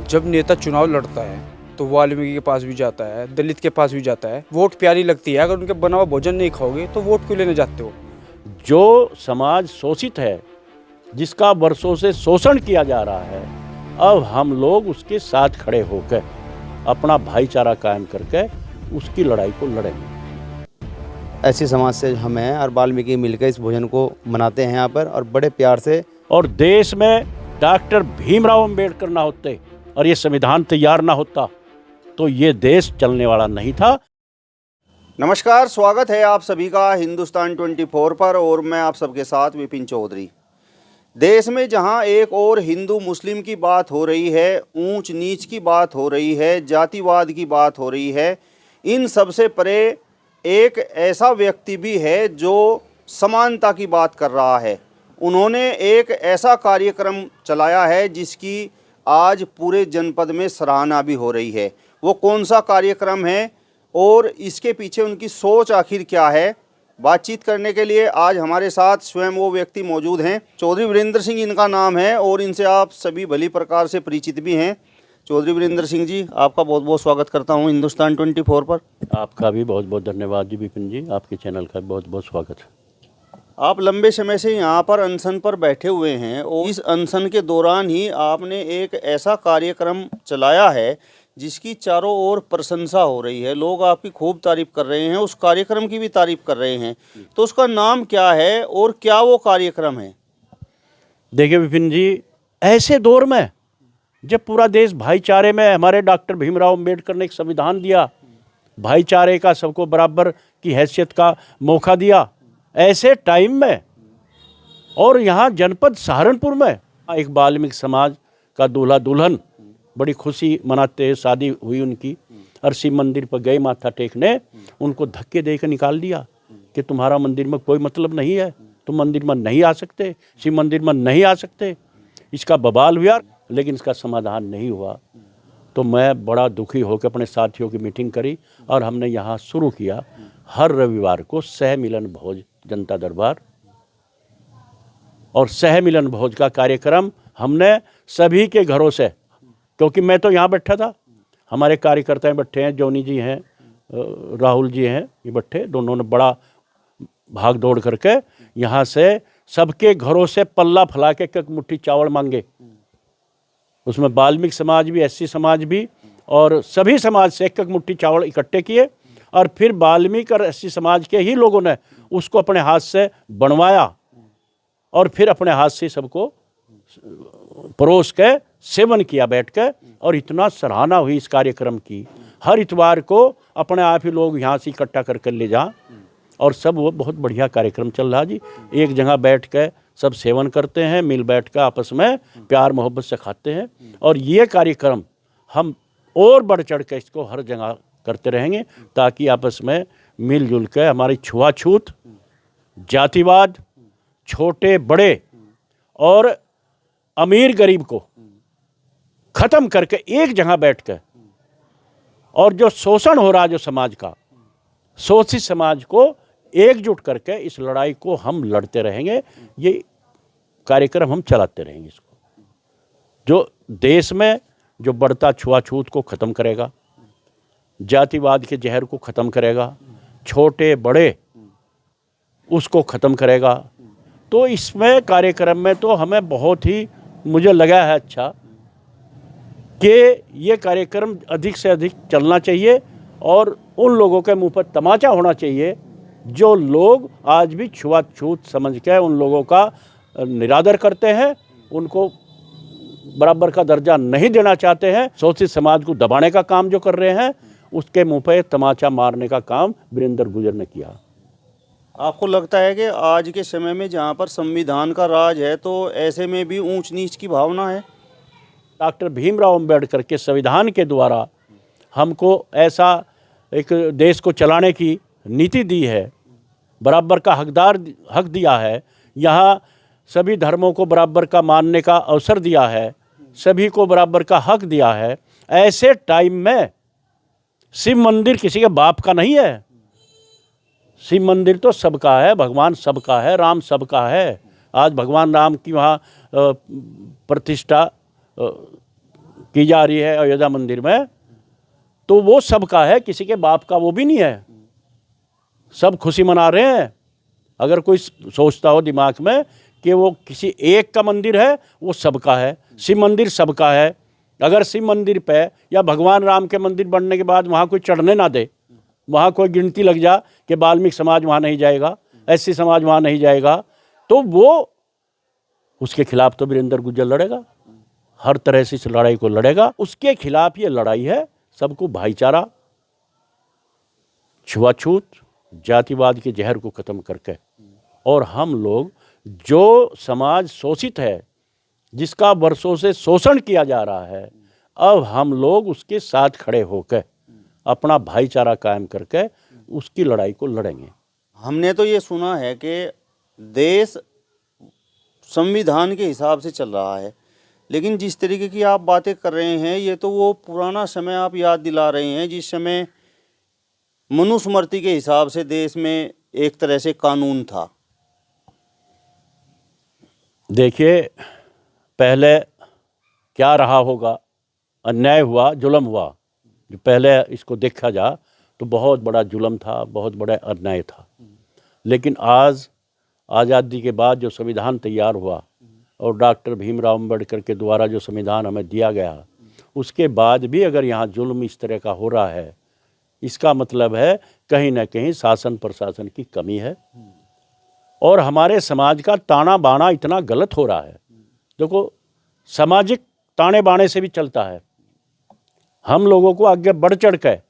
जब नेता चुनाव लड़ता है तो वो वाल्मीकि के पास भी जाता है, दलित के पास भी जाता है। वोट प्यारी लगती है, अगर उनके बना हुआ भोजन नहीं खाओगे तो वोट क्यों लेने जाते हो? जो समाज शोषित है, जिसका वर्षों से शोषण किया जा रहा है, अब हम लोग उसके साथ खड़े होकर अपना भाईचारा कायम करके उसकी लड़ाई को लड़ेंगे। ऐसी समाज से हम हैं और वाल्मीकि मिलकर इस भोजन को मनाते हैं यहाँ पर, और बड़े प्यार से। और देश में डॉक्टर भीमराव अंबेडकर ना होते और ये संविधान तैयार ना होता तो ये देश चलने वाला नहीं था। नमस्कार, स्वागत है आप सभी का हिंदुस्तान 24 पर और मैं आप सबके साथ विपिन चौधरी। देश में जहां एक और हिंदू मुस्लिम की बात हो रही है, ऊंच नीच की बात हो रही है, जातिवाद की बात हो रही है, इन सबसे परे एक ऐसा व्यक्ति भी है जो समानता की बात कर रहा है। उन्होंने एक ऐसा कार्यक्रम चलाया है जिसकी आज पूरे जनपद में सराहना भी हो रही है। वो कौन सा कार्यक्रम है और इसके पीछे उनकी सोच आखिर क्या है, बातचीत करने के लिए आज हमारे साथ स्वयं वो व्यक्ति मौजूद हैं। चौधरी वीरेंद्र सिंह इनका नाम है और इनसे आप सभी भली प्रकार से परिचित भी हैं। चौधरी वीरेंद्र सिंह जी, आपका बहुत बहुत स्वागत करता हूं हिंदुस्तान 24 पर। आपका भी बहुत बहुत धन्यवाद जी विपिन जी, आपके चैनल का बहुत बहुत स्वागत है। आप लंबे समय से यहाँ पर अनशन पर बैठे हुए हैं और इस अनशन के दौरान ही आपने एक ऐसा कार्यक्रम चलाया है जिसकी चारों ओर प्रशंसा हो रही है। लोग आपकी खूब तारीफ कर रहे हैं, उस कार्यक्रम की भी तारीफ कर रहे हैं। तो उसका नाम क्या है और क्या वो कार्यक्रम है? देखिए विपिन जी, ऐसे दौर में जब पूरा देश भाईचारे में, हमारे डॉक्टर भीमराव अंबेडकर ने एक संविधान दिया, भाईचारे का, सबको बराबर की हैसियत का मौका दिया, ऐसे टाइम में और यहाँ जनपद सहारनपुर में एक वाल्मीकि समाज का दूल्हा दुल्हन बड़ी खुशी मनाते हैं, शादी हुई उनकी, और शिव मंदिर पर गए माथा टेकने, उनको धक्के देकर निकाल दिया कि तुम्हारा मंदिर में कोई मतलब नहीं है, तुम मंदिर में नहीं आ सकते, शिव मंदिर में नहीं आ सकते। इसका बवाल हुआ लेकिन इसका समाधान नहीं हुआ। तो मैं बड़ा दुखी होकर अपने साथियों की मीटिंग करी और हमने यहाँ शुरू किया हर रविवार को सह मिलन भोज जनता दरबार। और सह मिलन भोज का कार्यक्रम हमने सभी के घरों से, क्योंकि मैं तो यहाँ बैठा था, हमारे कार्यकर्ता बैठे हैं, जोनी जी हैं, राहुल जी हैं, ये बैठे, दोनों ने बड़ा भाग दौड़ करके यहाँ से सबके घरों से पल्ला फैला के एक मुट्ठी चावल मांगे। उसमें वाल्मीकि समाज भी, एससी समाज भी और सभी समाज से एक मुट्ठी चावल इकट्ठे किए और फिर वाल्मीकि और एससी समाज के ही लोगों ने उसको अपने हाथ से बनवाया और फिर अपने हाथ से सबको परोस के सेवन किया बैठ के। और इतना सराहना हुई इस कार्यक्रम की। हर इतवार को अपने आप ही लोग यहाँ से इकट्ठा करके ले जा और सब वो बहुत बढ़िया कार्यक्रम चल रहा जी। एक जगह बैठ के सब सेवन करते हैं, मिल बैठ कर आपस में प्यार मोहब्बत से खाते हैं। और ये कार्यक्रम हम और बढ़ चढ़ के इसको हर जगह करते रहेंगे ताकि आपस में मिलजुल के हमारी छुआछूत, जातिवाद, छोटे बड़े और अमीर गरीब को ख़त्म करके एक जगह बैठ कर, और जो शोषण हो रहा है जो समाज का, शोषित समाज को एकजुट करके इस लड़ाई को हम लड़ते रहेंगे। ये कार्यक्रम हम चलाते रहेंगे इसको, जो देश में जो बढ़ता छुआछूत को ख़त्म करेगा, जातिवाद के जहर को ख़त्म करेगा, छोटे बड़े उसको ख़त्म करेगा। तो इसमें कार्यक्रम में तो हमें बहुत ही मुझे लगा है अच्छा कि ये कार्यक्रम अधिक से अधिक चलना चाहिए और उन लोगों के मुंह पर तमाचा होना चाहिए जो लोग आज भी छुआछूत समझ के उन लोगों का निरादर करते हैं, उनको बराबर का दर्जा नहीं देना चाहते हैं, शोषित समाज को दबाने का काम जो कर रहे हैं, उसके मुंह पे तमाचा मारने का काम वीरेंद्र गुर्जर ने किया। आपको लगता है कि आज के समय में जहाँ पर संविधान का राज है तो ऐसे में भी ऊंच नीच की भावना है? डॉक्टर भीमराव अंबेडकर के संविधान के द्वारा हमको ऐसा एक देश को चलाने की नीति दी है, बराबर का हक दिया है, यहाँ सभी धर्मों को बराबर का मानने का अवसर दिया है, सभी को बराबर का हक दिया है। ऐसे टाइम में शिव मंदिर किसी के बाप का नहीं है, शिव मंदिर तो सबका है, भगवान सबका है, राम सबका है। आज भगवान राम की वहाँ प्रतिष्ठा की जा रही है अयोध्या मंदिर में, तो वो सबका है, किसी के बाप का वो भी नहीं है। सब खुशी मना रहे हैं। अगर कोई सोचता हो दिमाग में कि वो किसी एक का मंदिर है, वो सबका है। शिव मंदिर सबका है। अगर शिव मंदिर पे या भगवान राम के मंदिर बनने के बाद वहाँ कोई चढ़ने ना दे, वहाँ कोई गिनती लग जा कि वाल्मीकि समाज वहाँ नहीं जाएगा, एससी समाज वहाँ नहीं जाएगा, तो वो उसके खिलाफ तो वीरेंद्र गुज्जर लड़ेगा, हर तरह से इस लड़ाई को लड़ेगा। उसके खिलाफ ये लड़ाई है। सबको भाईचारा, छुआछूत, जातिवाद के जहर को खत्म करके, और हम लोग जो समाज शोषित है, जिसका वर्षों से शोषण किया जा रहा है, अब हम लोग उसके साथ खड़े होकर अपना भाईचारा कायम करके उसकी लड़ाई को लड़ेंगे। हमने तो ये सुना है कि देश संविधान के हिसाब से चल रहा है, लेकिन जिस तरीके की आप बातें कर रहे हैं, ये तो वो पुराना समय आप याद दिला रहे हैं जिस समय मनुस्मृति के हिसाब से देश में एक तरह से कानून था। देखिए, पहले क्या रहा होगा, अन्याय हुआ, जुल्म हुआ। जो पहले इसको देखा जा तो बहुत बड़ा जुल्म था, बहुत बड़ा अन्याय था। लेकिन आज आज़ादी के बाद जो संविधान तैयार हुआ और डॉक्टर भीमराव अम्बेडकर के द्वारा जो संविधान हमें दिया गया, उसके बाद भी अगर यहाँ जुल्म इस तरह का हो रहा है, इसका मतलब है कहीं ना कहीं शासन प्रशासन की कमी है और हमारे समाज का ताना बाना इतना गलत हो रहा है। देखो, सामाजिक ताने बाने से भी चलता है। हम लोगों को आगे बढ़ चढ़ कर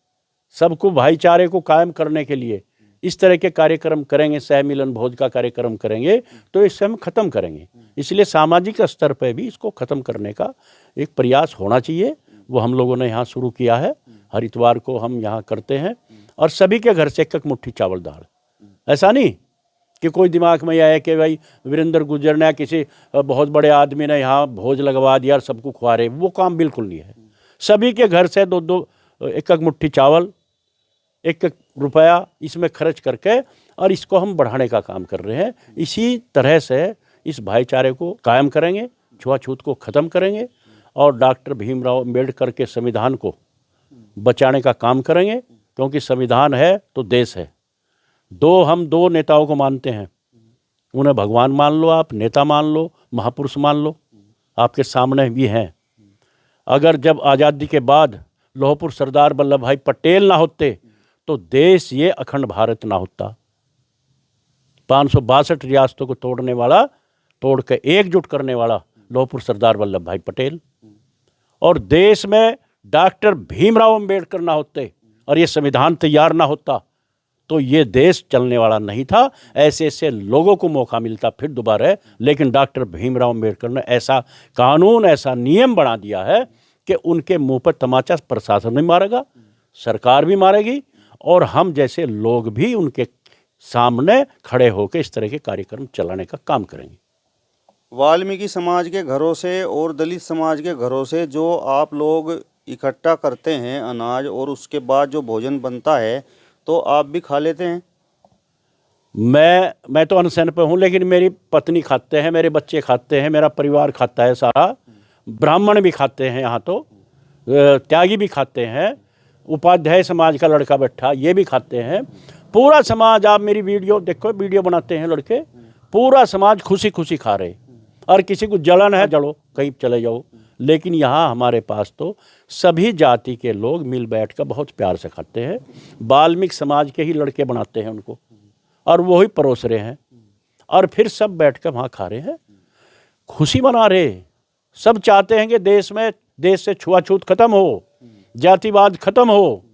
सबको भाईचारे को कायम करने के लिए इस तरह के कार्यक्रम करेंगे, सहमिलन भोज का कार्यक्रम करेंगे, तो इससे हम ख़त्म करेंगे। इसलिए सामाजिक स्तर पर भी इसको ख़त्म करने का एक प्रयास होना चाहिए। वो हम लोगों ने यहाँ शुरू किया है। हर इतवार को हम यहाँ करते हैं और सभी के घर से एक एक मुट्ठी चावल दाल। ऐसा नहीं कि कोई दिमाग में यह है कि भाई वीरेंद्र गुज्जर ने किसी बहुत बड़े आदमी ने यहाँ भोज लगवा दिया और सबको खुआ रहे, वो काम बिल्कुल नहीं है। सभी के घर से दो दो एक एक मुट्ठी चावल, एक एक रुपया इसमें खर्च करके और इसको हम बढ़ाने का काम कर रहे हैं। इसी तरह से इस भाईचारे को कायम करेंगे, छुआछूत को ख़त्म करेंगे और डॉक्टर भीमराव अम्बेडकर के संविधान को बचाने का काम करेंगे। क्योंकि संविधान है तो देश है। हम दो नेताओं को मानते हैं, उन्हें भगवान मान लो, आप नेता मान लो, महापुरुष मान लो, आपके सामने भी हैं। अगर जब आज़ादी के बाद लौह पुरुष सरदार वल्लभ भाई पटेल ना होते तो देश ये अखंड भारत ना होता। 562 रियासतों को तोड़ के एकजुट करने वाला लौह पुरुष सरदार वल्लभ भाई पटेल, और देश में डॉक्टर भीमराव अम्बेडकर ना होते और ये संविधान तैयार ना होता तो ये देश चलने वाला नहीं था। ऐसे ऐसे लोगों को मौका मिलता फिर दोबारा, लेकिन डॉक्टर भीमराव अम्बेडकर ने ऐसा कानून, ऐसा नियम बना दिया है कि उनके मुंह पर तमाचा प्रशासन भी मारेगा, सरकार भी मारेगी और हम जैसे लोग भी उनके सामने खड़े होकर इस तरह के कार्यक्रम चलाने का काम करेंगे। वाल्मीकि समाज के घरों से और दलित समाज के घरों से जो आप लोग इकट्ठा करते हैं अनाज और उसके बाद जो भोजन बनता है, तो आप भी खा लेते हैं? मैं तो अनशन पे हूँ, लेकिन मेरी पत्नी खाते हैं, मेरे बच्चे खाते हैं, मेरा परिवार खाता है सारा। ब्राह्मण भी खाते हैं, यहाँ तो त्यागी भी खाते हैं, उपाध्याय समाज का लड़का बैठा ये भी खाते हैं। पूरा समाज, आप मेरी वीडियो देखो, वीडियो बनाते हैं लड़के, पूरा समाज खुशी खुशी खा रहे। और किसी को जलन है, जलो कहीं चले जाओ, लेकिन यहाँ हमारे पास तो सभी जाति के लोग मिल बैठ कर बहुत प्यार से खाते हैं। वाल्मीकि समाज के ही लड़के बनाते हैं उनको और वो ही परोस रहे हैं और फिर सब बैठ कर वहाँ खा रहे हैं, खुशी मना रहे। सब चाहते हैं कि देश से छुआछूत खत्म हो, जातिवाद खत्म हो,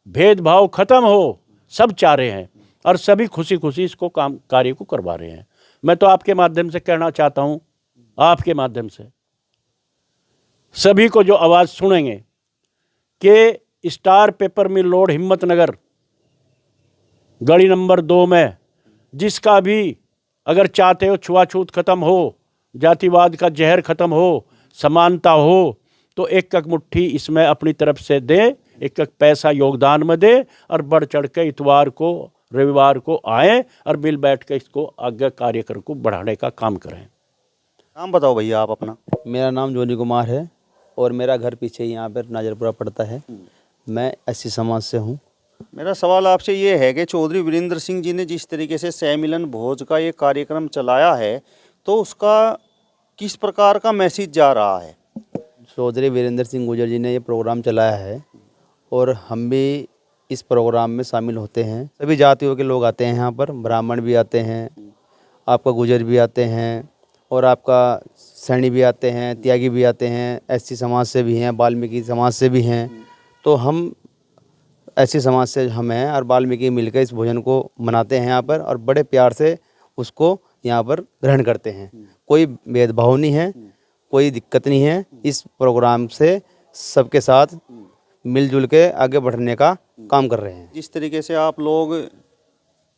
भेदभाव खत्म हो, सब चाह रहे हैं और सभी खुशी खुशी इसको कार्य को करवा रहे हैं। मैं तो आपके माध्यम से कहना चाहता हूँ, आपके माध्यम से सभी को जो आवाज़ सुनेंगे कि star paper mill road Himmatnagar गली नंबर 2 में जिसका भी अगर चाहते हो छुआछूत खत्म हो, जातिवाद का जहर खत्म हो, समानता हो, तो एक एक मुट्ठी इसमें अपनी तरफ से दें, एक एक पैसा योगदान में दें और बढ़ चढ़ के इतवार को रविवार को आएँ और मिल बैठ के इसको आगे कार्यक्रम को बढ़ाने का काम करें। नाम बताओ भैया आप अपना। मेरा नाम जोनी कुमार है। और मेरा घर पीछे ही यहाँ पर नाजरपुरा पड़ता है। मैं एससी समाज से हूँ। मेरा सवाल आपसे ये है कि चौधरी वीरेंद्र सिंह जी ने जिस तरीके से सहमिलन भोज का ये कार्यक्रम चलाया है, तो उसका किस प्रकार का मैसेज जा रहा है? चौधरी वीरेंद्र सिंह गुर्जर जी ने ये प्रोग्राम चलाया है और हम भी इस प्रोग्राम में शामिल होते हैं। सभी जातियों के लोग आते हैं यहाँ पर, ब्राह्मण भी आते हैं, आपका गुर्जर भी आते हैं और आपका सैनी भी आते हैं, त्यागी भी आते हैं, एससी समाज से भी हैं, वाल्मीकि समाज से भी हैं। तो हम एससी समाज से हम हैं और वाल्मीकि मिलकर इस भोजन को मनाते हैं यहाँ पर और बड़े प्यार से उसको यहाँ पर ग्रहण करते हैं। कोई भेदभाव नहीं है, कोई दिक्कत नहीं है। इस प्रोग्राम से सबके साथ मिलजुल के आगे बढ़ने का काम कर रहे हैं। जिस तरीके से आप लोग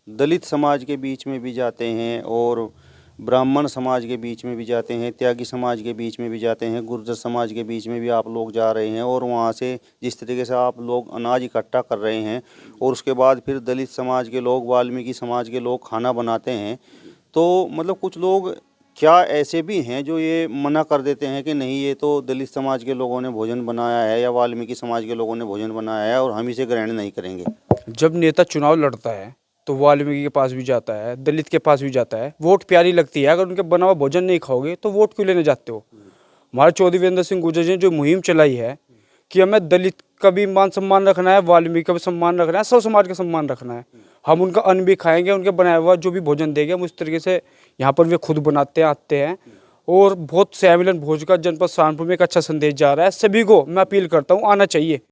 दलित समाज के बीच में भी जाते हैं और ब्राह्मण समाज के बीच में भी जाते हैं, त्यागी समाज के बीच में भी जाते हैं, गुर्जर समाज के बीच में भी आप लोग जा रहे हैं और वहाँ से जिस तरीके से आप लोग अनाज इकट्ठा कर रहे हैं और उसके बाद फिर दलित समाज के लोग, वाल्मीकि समाज के लोग खाना बनाते हैं, तो मतलब कुछ लोग क्या ऐसे भी हैं जो ये मना कर देते हैं कि नहीं, ये तो दलित समाज के लोगों ने भोजन बनाया है या वाल्मीकि समाज के लोगों ने भोजन बनाया है और हम इसे ग्रहण नहीं करेंगे? जब नेता चुनाव लड़ता है तो वाल्मीकि के पास भी जाता है, दलित के पास भी जाता है। वोट प्यारी लगती है, अगर उनके बना हुआ भोजन नहीं खाओगे तो वोट क्यों लेने जाते हो? हमारे चौधरी वीरेंद्र सिंह गुर्जर जी ने जो मुहिम चलाई है कि हमें दलित का भी मान सम्मान रखना है, वाल्मीकि का भी सम्मान रखना है, सब समाज का सम्मान रखना है। हम उनका अन्न भी खाएंगे, उनके बनाया हुआ जो भी भोजन देंगे हम उस तरीके से यहाँ पर वे खुद बनाते हैं, आते हैं और बहुत सहमिलन भोज का जनपद सहारनपुर में एक अच्छा संदेश जा रहा है। सभी को मैं अपील करता हूँ, आना चाहिए।